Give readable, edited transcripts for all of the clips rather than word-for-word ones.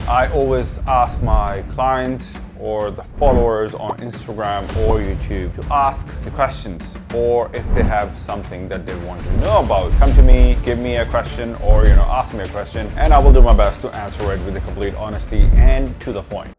I always ask my clients or the followers on Instagram or YouTube to ask the questions, or if they have something that they want to know about, come to me, give me a question, or ask me a question, and I will do my best to answer it with a complete honesty and to the point.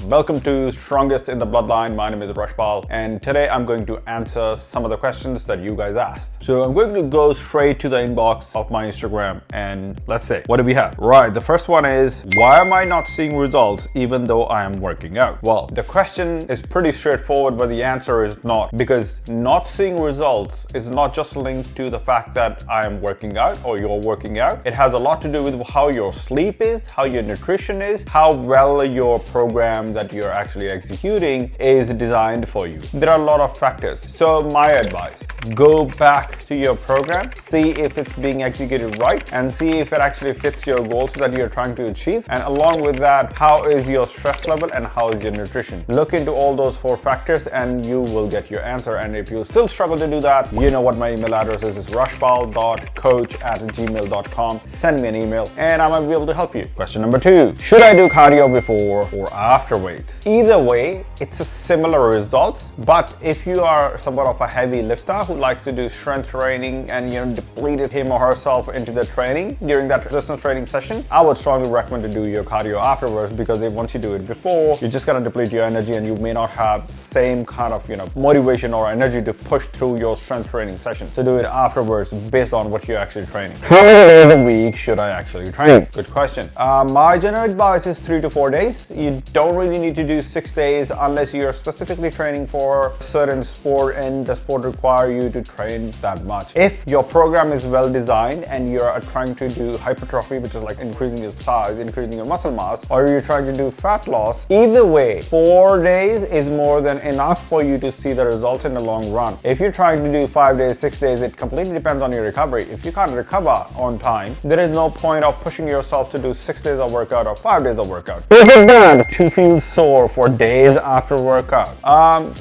Welcome to Strongest in the Bloodline. My name is Rashpal, and today I'm going to answer some of the questions that you guys asked. So I'm going to go straight to the inbox of my Instagram, and let's say, what do we have? Right, the first one is, why am I not seeing results even though I am working out? Well, the question is pretty straightforward, but the answer is not, because not seeing results is not just linked to the fact that I am working out or you're working out. It has a lot to do with how your sleep is, how your nutrition is, how well your program that you're actually executing is designed for you. There are a lot of factors. So my advice, go back to your program, see if it's being executed right, and see if it actually fits your goals that you're trying to achieve. And along with that, how is your stress level and how is your nutrition? Look into all those 4 factors and you will get your answer. And if you still struggle to do that, you know what my email address is. It's rashpal.coach@gmail.com. Send me an email and I might be able to help you. Question number 2, should I do cardio before or after weights? Either way, it's a similar results, but if you are somewhat of a heavy lifter who likes to do strength training and depleted him or herself into the training during that resistance training session, I would strongly recommend to do your cardio afterwards, because once you do it before, you're just gonna deplete your energy and you may not have same kind of motivation or energy to push through your strength training session. So do it afterwards based on what you're actually training. How many days a week should I actually train? Good question. My general advice is 3 to 4 days. You don't really need to do 6 days unless you're specifically training for a certain sport and the sport require you to train that much. If your program is well designed and you're trying to do hypertrophy, which is like increasing your size, increasing your muscle mass, or you're trying to do fat loss, either way, 4 days is more than enough for you to see the results in the long run. If you're trying to do 5 days, 6 days, it completely depends on your recovery. If you can't recover on time, there is no point of pushing yourself to do 6 days of workout or 5 days of workout. Is it bad to feel sore for days after workout?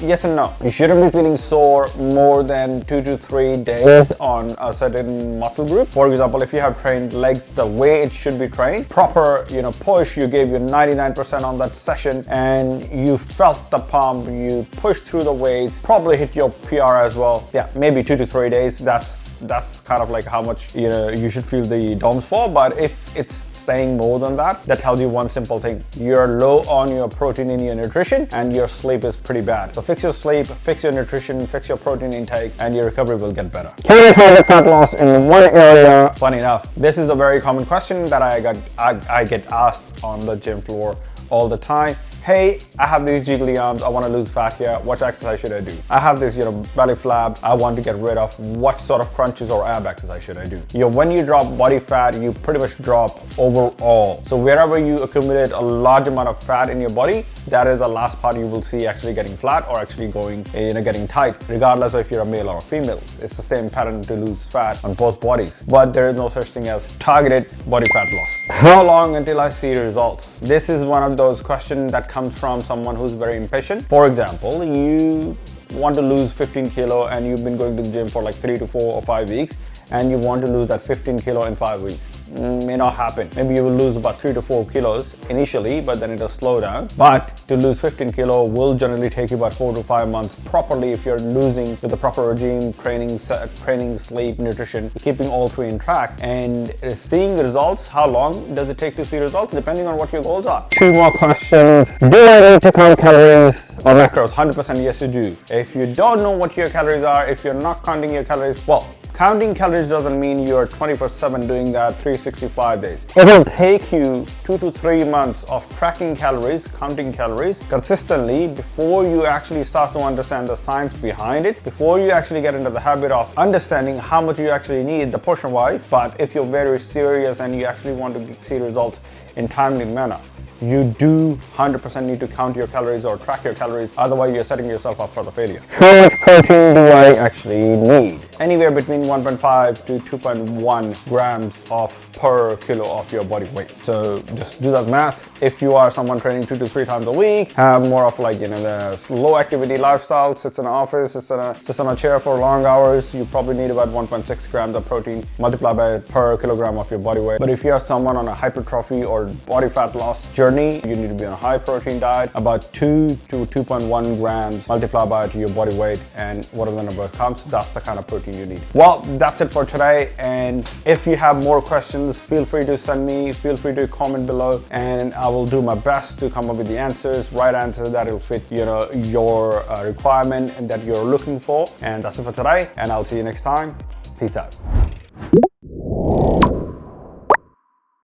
Yes and no. You shouldn't be feeling sore more than 2 to 3 days on a certain muscle group. For example, if you have trained legs the way it should be trained, proper push, you gave your 99% on that session and you felt the pump, you pushed through the weights, probably hit your PR as well. Yeah, maybe 2 to 3 days. That's kind of like how much you should feel the DOMS for. But if it's staying more than that, that tells you one simple thing: you're low on your protein in your nutrition and your sleep is pretty bad. So fix your sleep, fix your nutrition, fix your protein intake, and your recovery will get better. Can I target fat loss in one area? Funny enough, this is a very common question that I get asked on the gym floor all the time. Hey, I have these jiggly arms, I want to lose fat here, what exercise should I do? I have this belly flab, I want to get rid of, what sort of crunches or ab exercise should I do? When you drop body fat, you pretty much drop overall. So wherever you accumulate a large amount of fat in your body, that is the last part you will see actually getting flat or actually going, getting tight, regardless of if you're a male or a female. It's the same pattern to lose fat on both bodies, but there is no such thing as targeted body fat loss. How long until I see results? This is one of those questions that comes from someone who's very impatient. For example, you want to lose 15 kilo and you've been going to the gym for like 3 to 4 or 5 weeks and you want to lose that 15 kilo in 5 weeks. May not happen. Maybe you will lose about 3 to 4 kilos initially, but then it'll slow down. But to lose 15 kilo will generally take you about 4 to 5 months properly if you're losing with the proper regime, training, sleep, nutrition, keeping all 3 in track. And seeing the results, how long does it take to see results? Depending on what your goals are. 2 more questions. Do I need to count calories or macros? 100% yes you do. If you don't know what your calories are, if you're not counting your calories, well, counting calories doesn't mean you're 24/7 doing that 365 days. It'll take you 2 to 3 months of tracking calories, counting calories consistently before you actually start to understand the science behind it, before you actually get into the habit of understanding how much you actually need, the portion wise. But if you're very serious and you actually want to see results in timely manner, you do 100% need to count your calories or track your calories, otherwise you're setting yourself up for the failure. How much protein do I actually need? anywhere between 1.5 to 2.1 grams of per kilo of your body weight. So just do that math. If you are someone training 2 to 3 times a week, have more of like, the low activity lifestyle, sits in an office, sits on a chair for long hours, you probably need about 1.6 grams of protein multiplied by per kilogram of your body weight. But if you are someone on a hypertrophy or body fat loss journey, you need to be on a high protein diet, about 2 to 2.1 grams multiplied by your body weight, and whatever the number comes, that's the kind of protein you need. Well, that's it for today. And if you have more questions, feel free to send me, feel free to comment below, and I will do my best to come up with the right answer that will fit your requirement and that you're looking for. And that's it for today, and I'll see you next time. Peace out.